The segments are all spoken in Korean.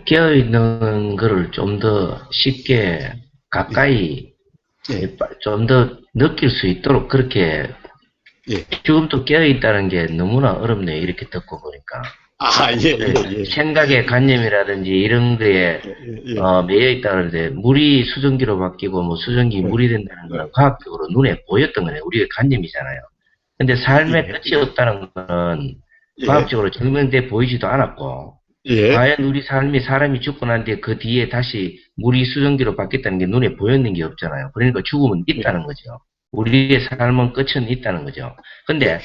깨어있는 거를 좀 더 쉽게 예, 가까이 예, 좀 더 느낄 수 있도록 그렇게 예. 지금도 깨어있다는 게 너무나 어렵네요. 이렇게 듣고 보니까. 아, 예, 네, 예, 예. 생각의 관념이라든지 이런 거에 예, 예, 예. 매여 있다는데 물이 수증기로 바뀌고 뭐 수증기 네, 물이 된다는 네. 거는 과학적으로 눈에 보였던 거네요. 우리의 관념이잖아요. 근데 삶의 예, 끝이 없다는 거는 예, 과학적으로 증명돼 보이지도 않았고 예, 과연 우리 삶이 사람이 죽고 난 뒤에 그 뒤에 다시 물이 수증기로 바뀌었다는 게 눈에 보였는 게 없잖아요. 그러니까 죽음은 예, 있다는 거죠. 우리의 삶은 끝은 있다는 거죠. 예, 근데 예,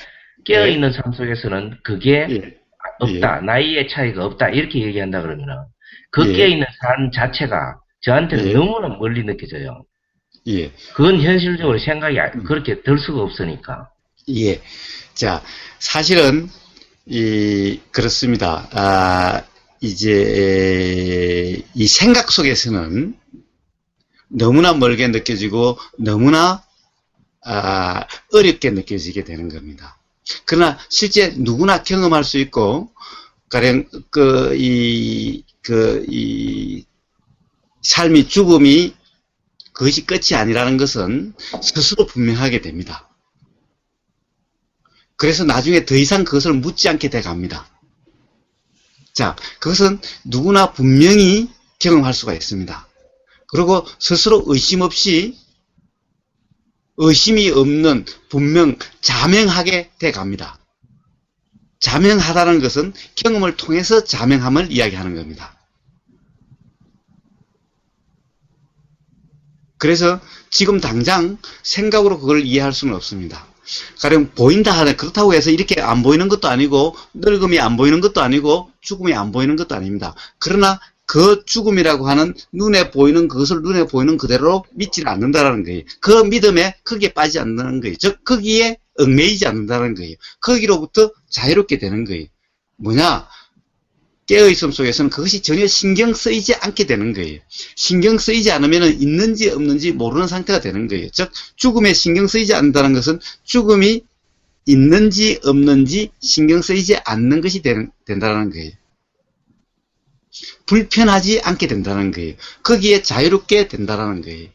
깨어있는 삶 속에서는 그게 예, 예, 없다. 나이의 차이가 없다. 이렇게 얘기한다 그러면은 그 예, 깨어있는 삶 자체가 저한테는 예, 너무나 멀리 느껴져요. 예. 그건 현실적으로 생각이 음, 그렇게 들 수가 없으니까. 예. 자, 사실은, 그렇습니다. 이제, 이 생각 속에서는 너무나 멀게 느껴지고, 너무나, 어렵게 느껴지게 되는 겁니다. 그러나 실제 누구나 경험할 수 있고, 가령, 삶이 죽음이 그것이 끝이 아니라는 것은 스스로 분명하게 됩니다. 그래서 나중에 더 이상 그것을 묻지 않게 돼 갑니다. 자, 그것은 누구나 분명히 경험할 수가 있습니다. 그리고 스스로 의심이 없는 분명 자명하게 돼 갑니다. 자명하다는 것은 경험을 통해서 자명함을 이야기하는 겁니다. 그래서 지금 당장 생각으로 그걸 이해할 수는 없습니다. 가령 보인다 하네. 그렇다고 해서 이렇게 안 보이는 것도 아니고 늙음이 안 보이는 것도 아니고 죽음이 안 보이는 것도 아닙니다. 그러나 그 죽음이라고 하는 눈에 보이는 그것을 눈에 보이는 그대로 믿지는 않는다는 거예요. 그 믿음에 거기에 빠지지 않는다는 거예요. 즉 거기에 얽매이지 않는다는 거예요. 거기로부터 자유롭게 되는 거예요. 뭐냐? 깨어있음 속에서는 그것이 전혀 신경 쓰이지 않게 되는 거예요. 신경 쓰이지 않으면 있는지 없는지 모르는 상태가 되는 거예요. 즉 죽음에 신경 쓰이지 않는다는 것은 죽음이 있는지 없는지 신경 쓰이지 않는 것이 된다는 거예요. 불편하지 않게 된다는 거예요. 거기에 자유롭게 된다는 거예요.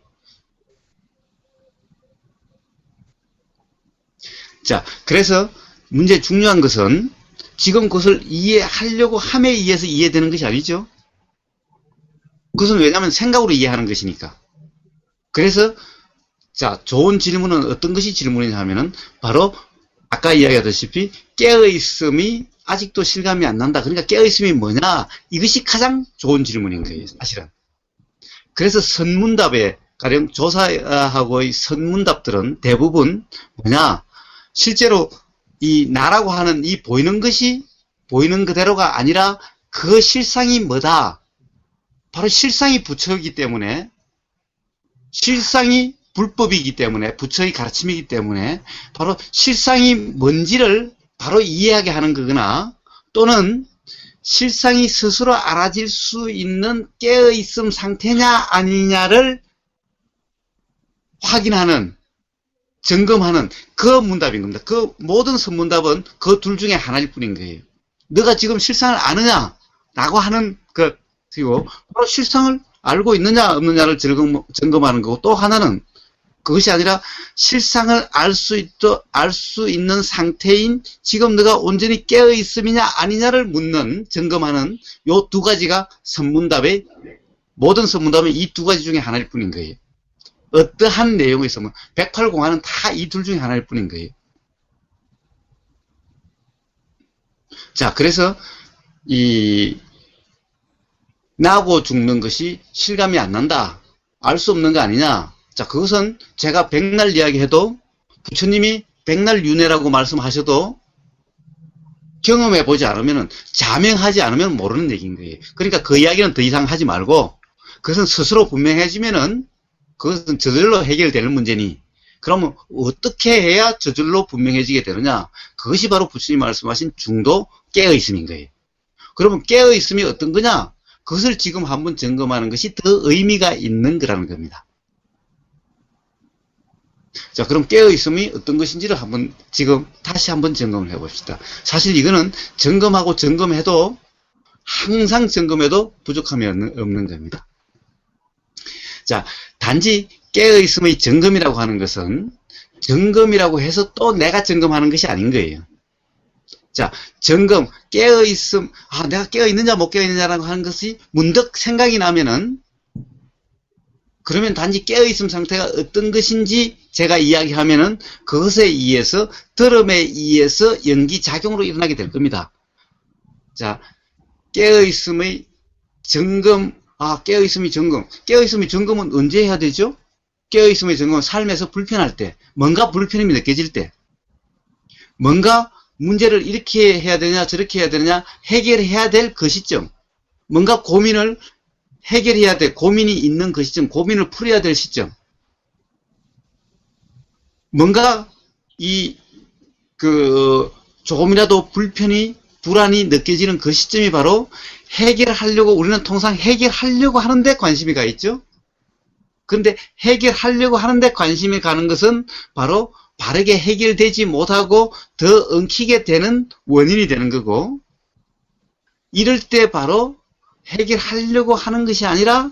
자, 그래서 문제 중요한 것은 지금 그것을 이해하려고 함에 의해서 이해되는 것이 아니죠. 그것은 왜냐하면 생각으로 이해하는 것이니까. 그래서 자, 좋은 질문은 어떤 것이 질문이냐 하면은 바로 아까 이야기하다시피 깨어있음이 아직도 실감이 안 난다. 그러니까 깨어있음이 뭐냐? 이것이 가장 좋은 질문인 거예요. 사실은. 그래서 선문답에 가령 조사하고의 선문답들은 대부분 뭐냐? 실제로 이 나라고 하는 이 보이는 것이 보이는 그대로가 아니라 그 실상이 뭐다? 바로 실상이 부처이기 때문에 실상이 불법이기 때문에 부처의 가르침이기 때문에 바로 실상이 뭔지를 바로 이해하게 하는 거거나 또는 실상이 스스로 알아질 수 있는 깨어있음 상태냐 아니냐를 확인하는 점검하는 그 문답인 겁니다. 그 모든 선문답은 그 둘 중에 하나일 뿐인 거예요. 너가 지금 실상을 아느냐? 라고 하는 것이고, 바로 실상을 알고 있느냐, 없느냐를 점검하는 거고, 또 하나는 그것이 아니라 실상을 알 수 있는 상태인 지금 너가 온전히 깨어있음이냐, 아니냐를 묻는, 점검하는 요 두 가지가 선문답의, 모든 선문답은 이 두 가지 중에 하나일 뿐인 거예요. 어떠한 내용이 있으면 108공화는 다 이 둘 중에 하나일 뿐인 거예요. 자, 그래서 이 나고 죽는 것이 실감이 안 난다. 알 수 없는 거 아니냐. 자, 그것은 제가 백날 이야기해도 부처님이 백날 윤회라고 말씀하셔도 경험해 보지 않으면 자명하지 않으면 모르는 얘기인 거예요. 그러니까 그 이야기는 더 이상 하지 말고 그것은 스스로 분명해지면은 그것은 저절로 해결되는 문제니 그러면 어떻게 해야 저절로 분명해지게 되느냐? 그것이 바로 부처님 말씀하신 중도 깨어있음인 거예요. 그러면 깨어있음이 어떤 거냐? 그것을 지금 한번 점검하는 것이 더 의미가 있는 거라는 겁니다. 자, 그럼 깨어있음이 어떤 것인지를 한번 지금 다시 한번 점검을 해봅시다. 사실 이거는 점검하고 점검해도 항상 점검해도 부족함이 없는 겁니다. 자, 단지 깨어있음의 점검이라고 하는 것은 점검이라고 해서 또 내가 점검하는 것이 아닌 거예요. 자, 점검, 깨어있음, 내가 깨어있느냐 못 깨어있느냐라고 하는 것이 문득 생각이 나면은 그러면 단지 깨어있음 상태가 어떤 것인지 제가 이야기하면은 그것에 의해서 들음에 의해서 연기작용으로 일어나게 될 겁니다. 자, 깨어있음의 점검, 깨어있음의 점검. 깨어있음의 점검은 언제 해야 되죠? 깨어있음의 점검은 삶에서 불편할 때, 뭔가 불편함이 느껴질 때, 뭔가 문제를 이렇게 해야 되냐 저렇게 해야 되느냐 해결해야 될 그 시점, 뭔가 고민을 해결해야 될, 고민이 있는 그 시점, 고민을 풀어야 될 시점, 뭔가 조금이라도 불안이 느껴지는 그 시점이 바로 해결하려고, 우리는 통상 해결하려고 하는데 관심이 가 있죠. 그런데 해결하려고 하는데 관심이 가는 것은 바로 바르게 해결되지 못하고 더 엉키게 되는 원인이 되는 거고, 이럴 때 바로 해결하려고 하는 것이 아니라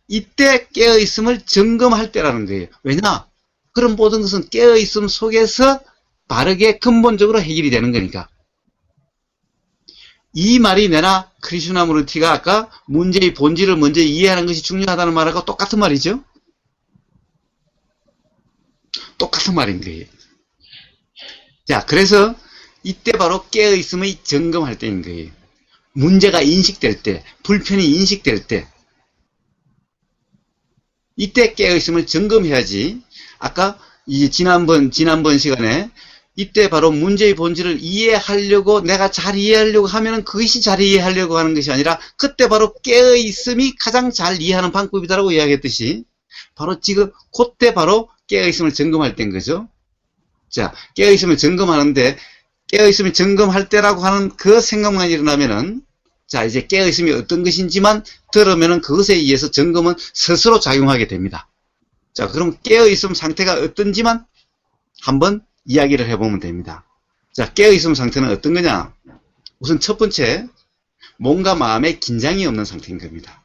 이때 깨어있음을 점검할 때라는 거예요. 왜냐? 그런 모든 것은 깨어있음 속에서 바르게 근본적으로 해결이 되는 거니까. 이 말이 내나 크리슈나무르티가 아까 문제의 본질을 먼저 이해하는 것이 중요하다는 말하고 똑같은 말이죠. 똑같은 말인 거예요. 자, 그래서 이때 바로 깨어있음의 점검할 때인 거예요. 문제가 인식될 때, 불편이 인식될 때, 이때 깨어있음을 점검해야지. 아까 지난번 시간에 이때 바로 문제의 본질을 이해하려고, 내가 잘 이해하려고 하면은 그것이 잘 이해하려고 하는 것이 아니라 그때 바로 깨어있음이 가장 잘 이해하는 방법이다라고 이야기했듯이 바로 지금 그때 바로 깨어있음을 점검할 때인 거죠. 자, 깨어있음을 점검하는데, 깨어있음을 점검할 때라고 하는 그 생각만 일어나면은, 자, 이제 깨어있음이 어떤 것인지만 들으면은 그것에 의해서 점검은 스스로 작용하게 됩니다. 자, 그럼 깨어있음 상태가 어떤지만 한번 이야기를 해보면 됩니다. 자, 깨어있음 상태는 어떤 거냐? 우선 첫 번째, 몸과 마음에 긴장이 없는 상태인 겁니다.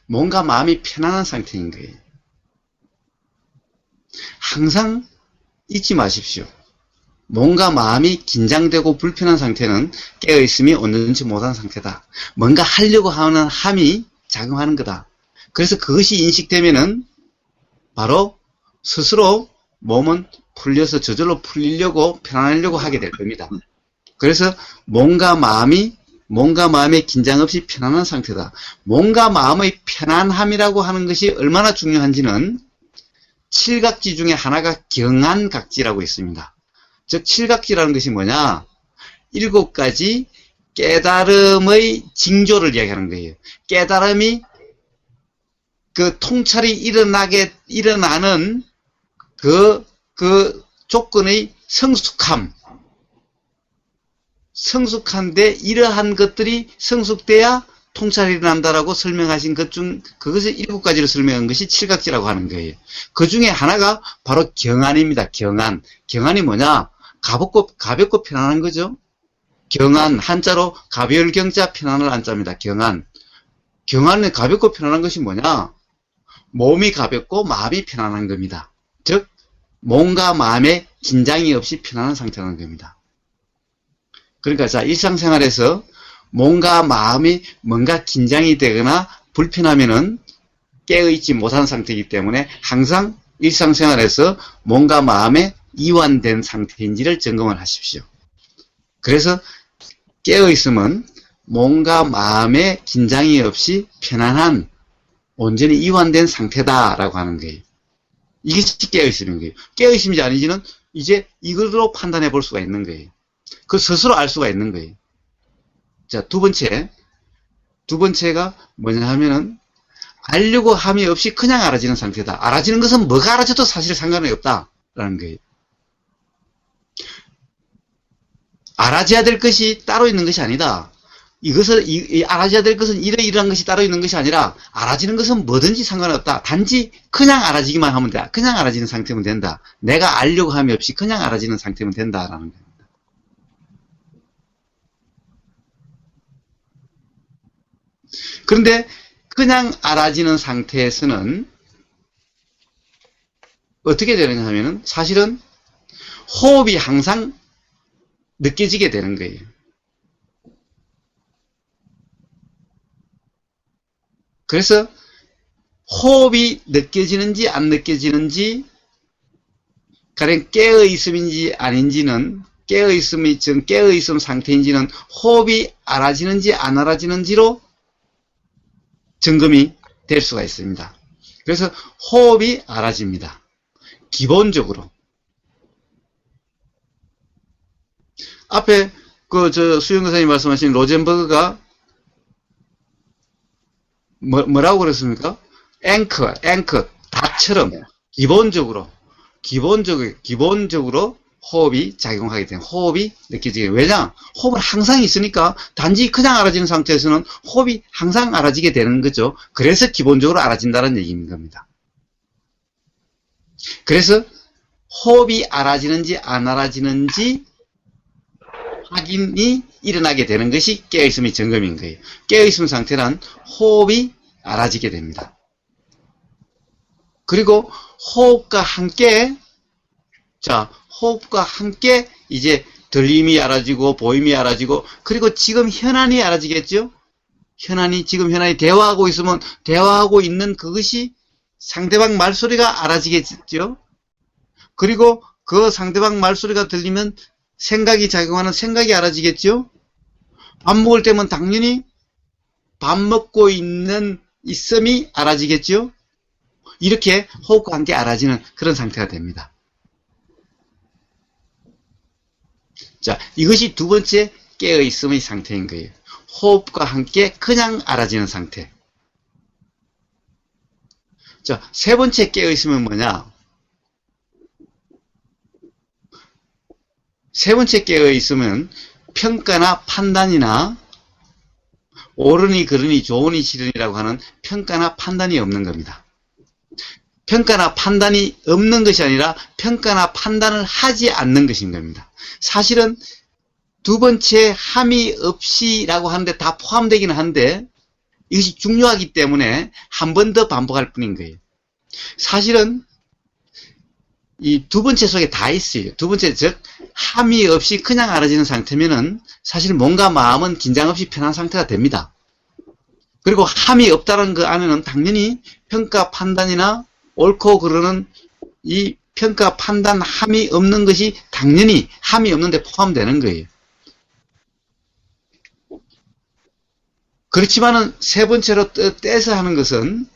몸과 마음이 편안한 상태인 거예요. 항상 잊지 마십시오. 몸과 마음이 긴장되고 불편한 상태는 깨어있음이 온전치 못한 상태다. 뭔가 하려고 하는 함이 작용하는 거다. 그래서 그것이 인식되면은 바로 스스로 몸은 풀려서 저절로 풀리려고 편안하려고 하게 될 겁니다. 그래서 몸과 마음에 긴장 없이 편안한 상태다. 몸과 마음의 편안함이라고 하는 것이 얼마나 중요한지는 칠각지 중에 하나가 경안각지라고 있습니다. 즉 칠각지라는 것이 뭐냐? 7가지 깨달음의 징조를 이야기하는 거예요. 깨달음이 그 통찰이 일어나는 그 조건의 성숙한데 이러한 것들이 성숙돼야 통찰이 일어난다라고 설명하신 그것을 7가지로 설명한 것이 칠각지라고 하는 거예요. 그 중에 하나가 바로 경안입니다. 경안. 경안이 뭐냐? 가볍고 편안한 거죠. 경안, 한자로 가벼울 경자, 편안할 안자입니다. 경안. 경안은 가볍고 편안한 것이 뭐냐? 몸이 가볍고 마음이 편안한 겁니다. 즉, 몸과 마음에 긴장이 없이 편안한 상태라는 겁니다. 그러니까 자, 일상생활에서 몸과 마음이 뭔가 긴장이 되거나 불편하면은 깨어있지 못한 상태이기 때문에 항상 일상생활에서 몸과 마음에 이완된 상태인지를 점검을 하십시오. 그래서 깨어있음은 몸과 마음에 긴장이 없이 편안한, 온전히 이완된 상태다라고 하는 거예요. 이게 깨어있음인 거예요. 깨어있음인지 아닌지는 이제 이걸로 판단해 볼 수가 있는 거예요. 그 스스로 알 수가 있는 거예요. 자, 두 번째가 뭐냐 하면은 알려고 함이 없이 그냥 알아지는 상태다. 알아지는 것은 뭐가 알아져도 사실 상관이 없다라는 거예요. 알아져야 될 것이 따로 있는 것이 아니다. 알아져야 될 것은 이러이러한 것이 따로 있는 것이 아니라 알아지는 것은 뭐든지 상관없다. 단지 그냥 알아지기만 하면 된다. 그냥 알아지는 상태면 된다. 내가 알려고 함이 없이 그냥 알아지는 상태면 된다라는 거예요. 그런데 그냥 알아지는 상태에서는 어떻게 되느냐 하면은 사실은 호흡이 항상 느껴지게 되는 거예요. 그래서 호흡이 느껴지는지 안 느껴지는지, 가령 깨어있음인지 아닌지는, 깨어있음 상태인지는 호흡이 알아지는지 안 알아지는지로 점검이 될 수가 있습니다. 그래서 호흡이 알아집니다. 기본적으로. 앞에 수영 교사님 말씀하신 로젠버그가 뭐라고 그랬습니까? 앵커, 닷처럼 기본적으로 호흡이 작용하게 되는, 호흡이 느껴지게. 왜냐? 호흡은 항상 있으니까 단지 그냥 알아지는 상태에서는 호흡이 항상 알아지게 되는 거죠. 그래서 기본적으로 알아진다는 얘기인 겁니다. 그래서 호흡이 알아지는지 안 알아지는지 확인이 일어나게 되는 것이 깨어있음의 점검인 거예요. 깨어있음 상태란 호흡이 알아지게 됩니다. 그리고 호흡과 함께 이제 들림이 알아지고 보임이 알아지고, 그리고 지금 현안이 알아지겠죠? 지금 현안이 대화하고 있으면 대화하고 있는 그것이 상대방 말소리가 알아지겠죠? 그리고 그 상대방 말소리가 들리면 생각이 작용하는 생각이 알아지겠죠? 밥 먹을 때면 당연히 밥 먹고 있음이 알아지겠죠? 이렇게 호흡과 함께 알아지는 그런 상태가 됩니다. 자, 이것이 두 번째 깨어있음의 상태인 거예요. 호흡과 함께 그냥 알아지는 상태. 자, 세 번째 깨어있음은 뭐냐? 세 번째 깨어있음은 평가나 판단이나 옳으니 그르니 좋으니 싫으니라고 하는 평가나 판단이 없는 겁니다. 평가나 판단이 없는 것이 아니라 평가나 판단을 하지 않는 것인 겁니다. 사실은 두 번째 함이 없이라고 하는데 다 포함되기는 한데 이것이 중요하기 때문에 한 번 더 반복할 뿐인 거예요. 사실은 이 두 번째 속에 다 있어요. 두 번째, 즉 함이 없이 그냥 알아지는 상태면은 사실 몸과 마음은 긴장 없이 편한 상태가 됩니다. 그리고 함이 없다는 그 안에는 당연히 평가 판단이나 옳고 그르는 이 평가 판단 함이 없는 것이 당연히 함이 없는데 포함되는 거예요. 그렇지만은 세 번째로 떼서 하는 것은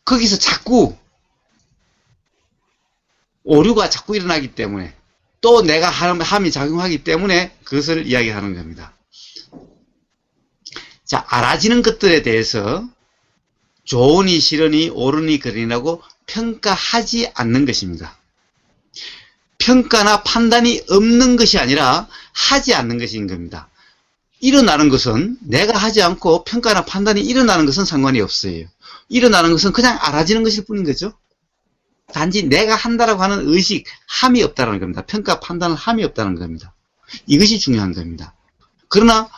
거기서 자꾸 오류가 자꾸 일어나기 때문에, 또 내가 함이 작용하기 때문에 그것을 이야기하는 겁니다. 자, 알아지는 것들에 대해서 좋으니 싫으니 옳으니 그르니라고 평가하지 않는 것입니다. 평가나 판단이 없는 것이 아니라 하지 않는 것인 겁니다. 일어나는 것은 내가 하지 않고 평가나 판단이 일어나는 것은 상관이 없어요. 일어나는 것은 그냥 알아지는 것일 뿐인 거죠. 단지 내가 한다라고 하는 의식, 함이 없다는 겁니다. 평가 판단은 함이 없다는 겁니다. 이것이 중요한 겁니다. 그러나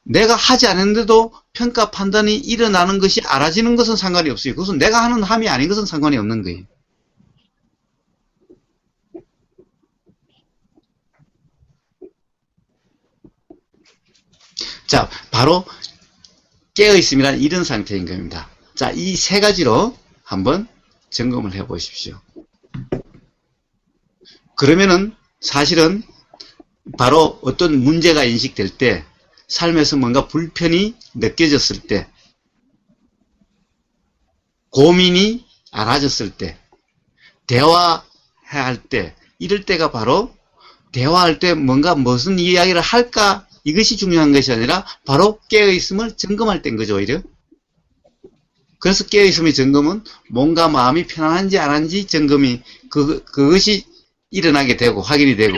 내가 하지 않았는데도 평가 판단이 일어나는 것이 알아지는 것은 상관이 없어요. 그것은 내가 하는 함이 아닌 것은 상관이 없는 거예요. 자, 바로 깨어있음이란 이런 상태인 겁니다. 자, 이 세 가지로 한번 점검을 해 보십시오. 그러면은 사실은 바로 어떤 문제가 인식될 때, 삶에서 뭔가 불편이 느껴졌을 때, 고민이 알아졌을 때, 대화해야 할 때, 이럴 때가 바로 대화할 때 뭔가 무슨 이야기를 할까, 이것이 중요한 것이 아니라 바로 깨어있음을 점검할 때인 거죠, 오히려. 그래서 깨어있음의 점검은 몸과 마음이 편안한지 안 한지 점검이, 그것이 일어나게 되고 확인이 되고,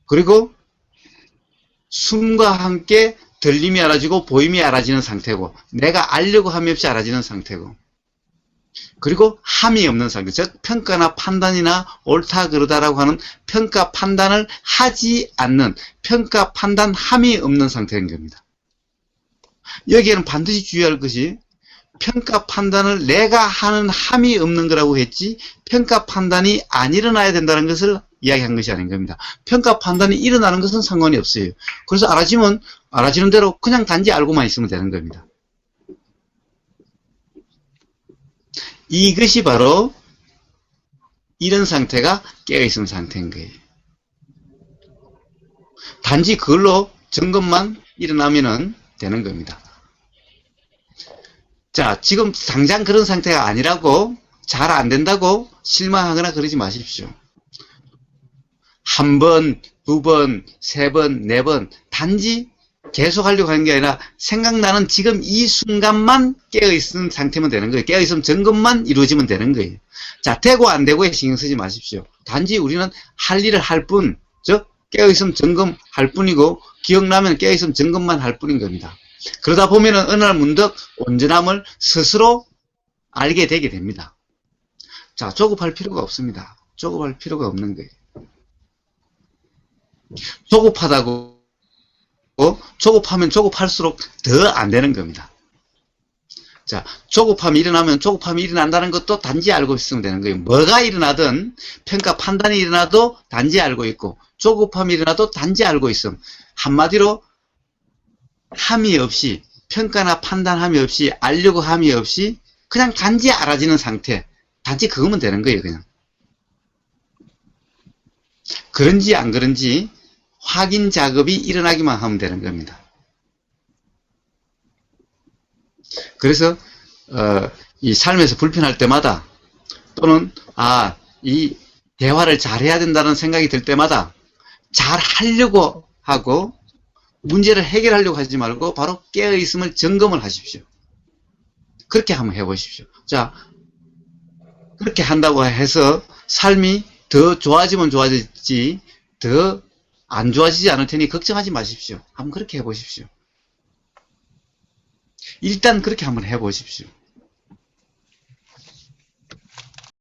그리고 숨과 함께 들림이 알아지고 보임이 알아지는 상태고, 내가 알려고 함이 없이 알아지는 상태고, 그리고 함이 없는 상태, 즉 평가나 판단이나 옳다 그르다라고 하는 평가 판단을 하지 않는, 평가 판단 함이 없는 상태인 겁니다. 여기에는 반드시 주의할 것이 평가 판단을 내가 하는 함이 없는 거라고 했지 평가 판단이 안 일어나야 된다는 것을 이야기한 것이 아닌 겁니다. 평가 판단이 일어나는 것은 상관이 없어요. 그래서 알아지면 알아지는 대로 그냥 단지 알고만 있으면 되는 겁니다. 이것이 바로 이런 상태가 깨어있는 상태인 거예요. 단지 그걸로 점검만 일어나면 되는 겁니다. 자, 지금 당장 그런 상태가 아니라고 잘 안 된다고 실망하거나 그러지 마십시오. 한 번, 두 번, 세 번, 네 번 단지 계속 하려고 하는 게 아니라 생각나는 지금 이 순간만 깨어있는 상태면 되는 거예요. 깨어있으면 점검만 이루어지면 되는 거예요. 자, 되고 안 되고에 신경 쓰지 마십시오. 단지 우리는 할 일을 할 뿐, 즉 깨어있으면 점검할 뿐이고 기억나면 깨어있으면 점검만 할 뿐인 겁니다. 그러다 보면은 어느 날 문득 온전함을 스스로 알게 되게 됩니다. 자, 조급할 필요가 없습니다. 조급할 필요가 없는 거예요. 조급하다고 조급하면 조급할수록 더 안 되는 겁니다. 자, 조급함이 일어나면 조급함이 일어난다는 것도 단지 알고 있으면 되는 거예요. 뭐가 일어나든 평가 판단이 일어나도 단지 알고 있고 조급함이 일어나도 단지 알고 있음. 한마디로 함이 없이 평가나 판단함이 없이 알려고 함이 없이 그냥 단지 알아지는 상태. 단지 그거면 되는 거예요. 그냥. 그런지 안 그런지 확인 작업이 일어나기만 하면 되는 겁니다. 그래서 이 삶에서 불편할 때마다 또는 이 대화를 잘해야 된다는 생각이 들 때마다 잘 하려고 하고 문제를 해결하려고 하지 말고 바로 깨어있음을 점검을 하십시오. 그렇게 한번 해보십시오. 자, 그렇게 한다고 해서 삶이 더 좋아지면 좋아지지 더 안 좋아지지 않을 테니 걱정하지 마십시오. 한번 그렇게 해보십시오. 일단 그렇게 한번 해보십시오.